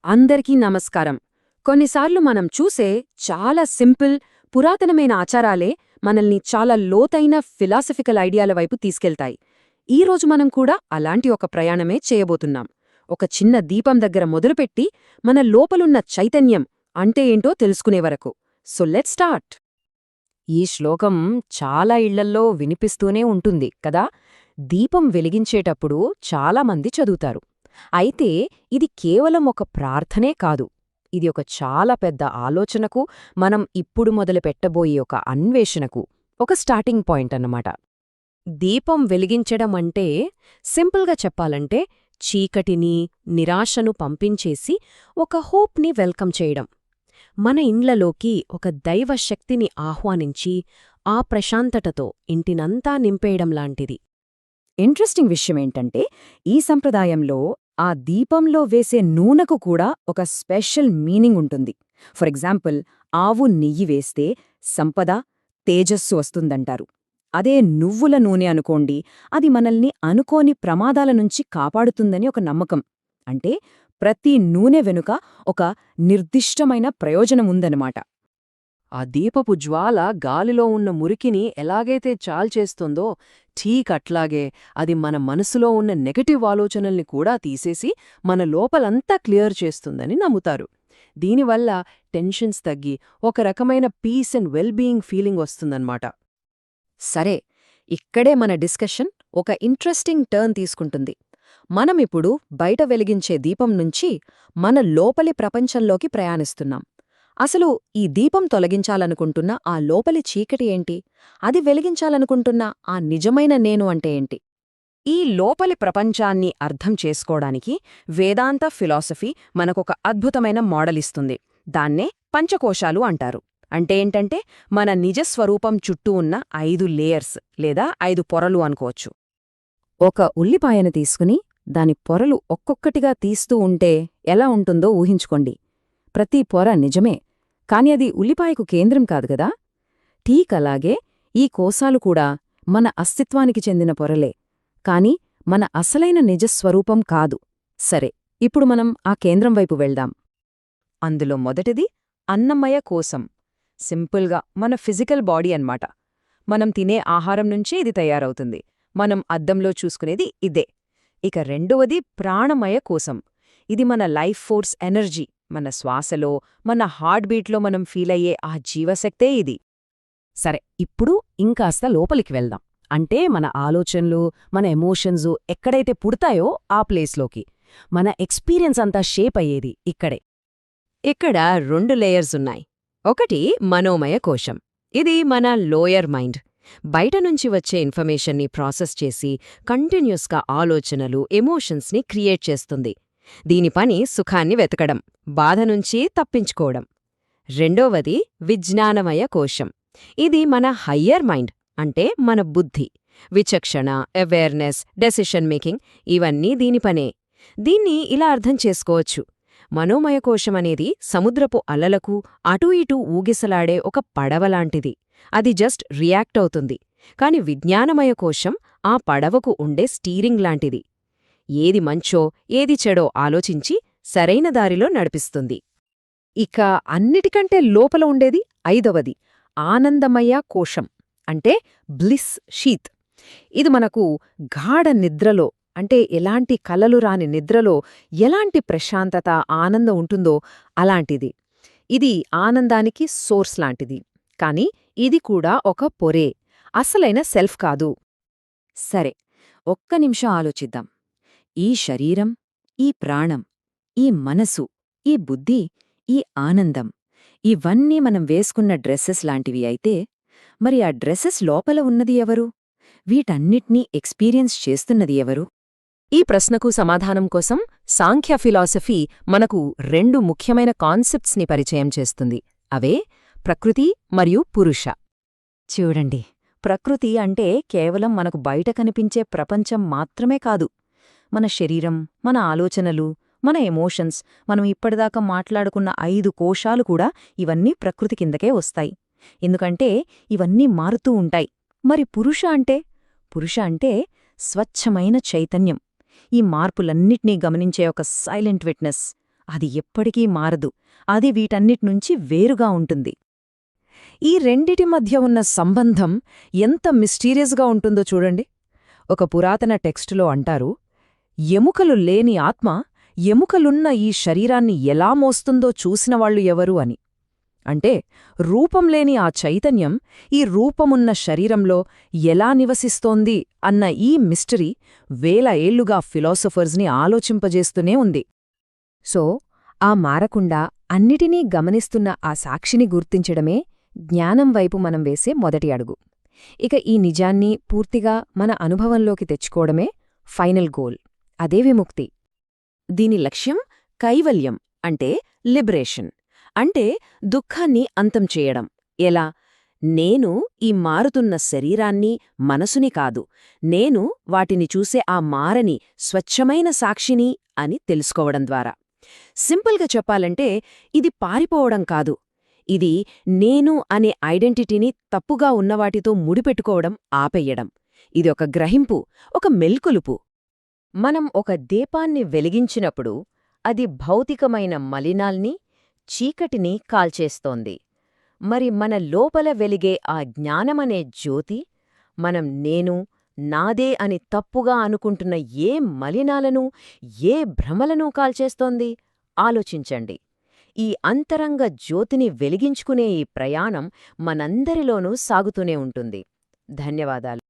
అందరికీ నమస్కారం. కొన్నిసార్లు మనం చూసే చాలా సింపుల్, పురాతనమైన ఆచారాలే మనల్ని చాలా లోతైన ఫిలాసఫికల్ ఐడియాల వైపు తీసుకెళ్తాయి. ఈరోజు మనం కూడా అలాంటి ఒక ప్రయాణమే చేయబోతున్నాం. ఒక చిన్న దీపం దగ్గర మొదలుపెట్టి మన లోపలున్న చైతన్యం అంటే ఏంటో తెలుసుకునే వరకు. So let's start. ఈ శ్లోకం చాలా ఇళ్లల్లో వినిపిస్తూనే ఉంటుంది కదా. దీపం వెలిగించేటప్పుడు చాలామంది చదువుతారు. అయితే ఇది కేవలం ఒక ప్రార్థనే కాదు. ఇది ఒక చాలా పెద్ద ఆలోచనకు, మనం ఇప్పుడు మొదలుపెట్టబోయే ఒక అన్వేషణకు ఒక స్టార్టింగ్ పాయింట్ అన్నమాట. దీపం వెలిగించడం అంటే, సింపుల్గా చెప్పాలంటే, చీకటిని, నిరాశను పంపించేసి ఒక హోప్ని వెల్కమ్ చేయడం. మన ఇండ్లలోకి ఒక దైవశక్తిని ఆహ్వానించి ఆ ప్రశాంతతతో ఇంటినంతా నింపేయడం లాంటిది. ఇంట్రెస్టింగ్ విషయమేంటంటే, ఈ సంప్రదాయంలో ఆ దీపంలో వేసే నూనెకు కూడా ఒక స్పెషల్ మీనింగ్ ఉంటుంది. ఫర్ ఎగ్జాంపుల్, ఆవు నెయ్యి వేస్తే సంపద, తేజస్సు వస్తుందంటారు. అదే నువ్వుల నూనె అనుకోండి, అది మనల్ని అనుకోని ప్రమాదాల నుంచి కాపాడుతుందని ఒక నమ్మకం. అంటే ప్రతి నూనె వెనుక ఒక నిర్దిష్టమైన ప్రయోజనముందనమాట. ఆ దీపపు జ్వాల గాలిలో ఉన్న మురికిని ఎలాగైతే చాల్చేస్తుందో, ఠీక్ అట్లాగే అది మన మనసులో ఉన్న నెగటివ్ ఆలోచనల్ని కూడా తీసేసి మన లోపలంతా క్లియర్ చేస్తుందని నమ్ముతారు. దీనివల్ల టెన్షన్స్ తగ్గి ఒక రకమైన పీస్ అండ్ వెల్బీయింగ్ ఫీలింగ్ వస్తుందన్నమాట. సరే, ఇక్కడే మన డిస్కషన్ ఒక ఇంట్రెస్టింగ్ టర్న్ తీసుకుంటుంది. మనమిప్పుడు బయట వెలిగించే దీపం నుంచి మన లోపలి ప్రపంచంలోకి ప్రయాణిస్తున్నాం. అసలు ఈ దీపం తొలగించాలనుకుంటున్న ఆ లోపలి చీకటి ఏంటి? అది వెలిగించాలనుకుంటున్న ఆ నిజమైన నేను అంటే ఏంటి? ఈ లోపలి ప్రపంచాన్ని అర్థం చేసుకోవడానికి వేదాంత ఫిలాసఫీ మనకొక అద్భుతమైన మోడలిస్తుంది. దాన్నే పంచకోశాలు అంటారు. అంటే ఏంటంటే, మన నిజస్వరూపం చుట్టూ ఉన్న 5 లేయర్స్ లేదా 5 పొరలు అనుకోవచ్చు. ఒక ఉల్లిపాయను తీసుకుని దాని పొరలు ఒక్కొక్కటిగా తీస్తూ ఉంటే ఎలా ఉంటుందో ఊహించుకోండి. ప్రతి పొర నిజమే, కాని అది ఉల్లిపాయకు కేంద్రం కాదు గదా. ఠీక్ అలాగే ఈ కోశాలు కూడా మన అస్తిత్వానికి చెందిన పొరలే, కాని మన అసలైన నిజస్వరూపం కాదు. సరే, ఇప్పుడు మనం ఆ కేంద్రం వైపు వెళ్దాం. అందులో మొదటిది అన్నమయ కోశం. సింపుల్గా మన ఫిజికల్ బాడీ అన్నమాట. మనం తినే ఆహారం నుంచే ఇది తయారవుతుంది. మనం అద్దంలో చూసుకునేది ఇదే. ఇక రెండవది ప్రాణమయ కోశం. ఇది మన లైఫ్ ఫోర్స్ ఎనర్జీ. మన శ్వాసలో, మన హార్ట్ బీట్లో మనం ఫీలయ్యే ఆ జీవశక్తే ఇది. సరే, ఇప్పుడు ఇంకాస్త లోపలికి వెళ్దాం. అంటే మన ఆలోచనలు, మన ఎమోషన్సు ఎక్కడైతే పుడతాయో ఆ ప్లేస్లోకి. మన ఎక్స్పీరియన్స్ అంతా షేప్ అయ్యేది ఇక్కడే. ఇక్కడ 2 లేయర్స్ ఉన్నాయి. ఒకటి మనోమయ కోశం. ఇది మన లోయర్ మైండ్. బయట నుంచి వచ్చే ఇన్ఫర్మేషన్ని ప్రాసెస్ చేసి కంటిన్యూస్గా ఆలోచనలు, ఎమోషన్స్ని క్రియేట్ చేస్తుంది. దీని పని సుఖాన్ని వెతకడం, బాధ నుంచి తప్పించుకోవడం. రెండోవది విజ్ఞానమయ కోశం. ఇది మన హయ్యర్ మైండ్, అంటే మన బుద్ధి. విచక్షణ, అవేర్నెస్, డెసిషన్ మేకింగ్ ఇవన్నీ దీని పనే. దీన్ని ఇలా అర్థం చేసుకోవచ్చు. మనోమయ కోశం అనేది సముద్రపు అలలకు అటూ ఇటూ ఊగిసలాడే ఒక పడవలాంటిది. అది జస్ట్ రియాక్ట్ అవుతుంది. కాని విజ్ఞానమయ కోశం ఆ పడవకు ఉండే స్టీరింగ్ లాంటిది. ఏది మంచో, ఏది చెడో ఆలోచించి సరైన దారిలో నడిపిస్తుంది. ఇక అన్నిటికంటే లోపల ఉండేది 5వది ఆనందమయ కోశం, అంటే బ్లిస్ షీత్. ఇది మనకు గాఢ నిద్రలో, అంటే ఎలాంటి కలలు రాని నిద్రలో ఎలాంటి ప్రశాంతత, ఆనందం ఉంటుందో అలాంటిది. ఇది ఆనందానికి సోర్స్ లాంటిది. కాని ఇది కూడా ఒక పొరే, అసలైన సెల్ఫ్ కాదు. సరే, ఒక్క నిమిషం ఆలోచిద్దాం. ఈ శరీరం, ఈ ప్రాణం, ఈ మనసు, ఈ బుద్ధి, ఈ ఆనందం ఇవన్నీ మనం వేసుకున్న డ్రెస్సెస్ లాంటివి అయితే, మరి ఆ డ్రెస్సెస్ లోపల ఉన్నది ఎవరు? వీటన్నిటినీ ఎక్స్పీరియన్స్ చేస్తున్నది ఎవరు? ఈ ప్రశ్నకు సమాధానం కోసం సాంఖ్య ఫిలాసఫీ మనకు 2 ముఖ్యమైన కాన్సెప్ట్స్ని పరిచయం చేస్తుంది. అవే ప్రకృతి మరియు పురుష. చూడండి, ప్రకృతి అంటే కేవలం మనకు బయట కనిపించే ప్రపంచం మాత్రమే కాదు. మన శరీరం, మన ఆలోచనలు, మన ఎమోషన్స్, మనం ఇప్పటిదాకా మాట్లాడుకున్న 5 కోశాలు కూడా ఇవన్నీ ప్రకృతి కిందకే వస్తాయి. ఎందుకంటే ఇవన్నీ మారుతూ ఉంటాయి. మరి పురుష అంటే స్వచ్ఛమైన చైతన్యం. ఈ మార్పులన్నిటినీ గమనించే ఒక సైలెంట్ విట్నెస్. అది ఎప్పటికీ మారదు. అది వీటన్నిటినుంచి వేరుగా ఉంటుంది. ఈ రెండిటి మధ్య ఉన్న సంబంధం ఎంత మిస్టీరియస్గా ఉంటుందో చూడండి. ఒక పురాతన టెక్స్టులో అంటారు, ఎముకలు లేని ఆత్మ ఎముకలున్న ఈ శరీరాన్ని ఎలా మోస్తుందో చూసినవాళ్లు ఎవరు అని. అంటే రూపంలేని ఆ చైతన్యం ఈ రూపమున్న శరీరంలో ఎలా నివసిస్తోంది అన్న ఈ మిస్టరీ వేల ఏళ్లుగా ఫిలాసఫర్స్ని ఆలోచింపజేస్తూనే ఉంది. సో ఆ మారకుండా అన్నిటినీ గమనిస్తున్న ఆ సాక్షిని గుర్తించడమే జ్ఞానం వైపు మనం వేసే మొదటి అడుగు. ఇక ఈ నిజాన్ని పూర్తిగా మన అనుభవంలోకి తెచ్చుకోవడమే ఫైనల్ గోల్. అదే విముక్తి. దీని లక్ష్యం కైవల్యం, అంటే లిబరేషన్. అంటే దుఃఖాన్ని అంతం చేయడం. ఎలా? నేను ఈ మారుతున్న శరీరాన్ని, మనసుని కాదు, నేను వాటిని చూసే ఆ మారని స్వచ్ఛమైన సాక్షిని అని తెలుసుకోవడం ద్వారా. సింపుల్గా చెప్పాలంటే ఇది పారిపోవడం కాదు. ఇది నేను అనే ఐడెంటిటీని తప్పుగా ఉన్నవాటితో ముడిపెట్టుకోవడం ఆపేయడం. ఇది ఒక గ్రహింపు, ఒక మెల్కొలుపు. మనం ఒక దీపాన్ని వెలిగించినప్పుడు అది భౌతికమైన మలినాల్ని, చీకటిని కాల్చేస్తోంది. మరి మన లోపల వెలిగే ఆ జ్ఞానమనే జ్యోతి మనం నేను, నాదే అని తప్పుగా అనుకుంటున్న ఏ మలినాలను, ఏ భ్రమలను కాల్చేస్తోంది? ఆలోచించండి. ఈ అంతరంగ జ్యోతిని వెలిగించుకునే ఈ ప్రయాణం మనందరిలోనూ సాగుతూనే ఉంటుంది. ధన్యవాదాలు.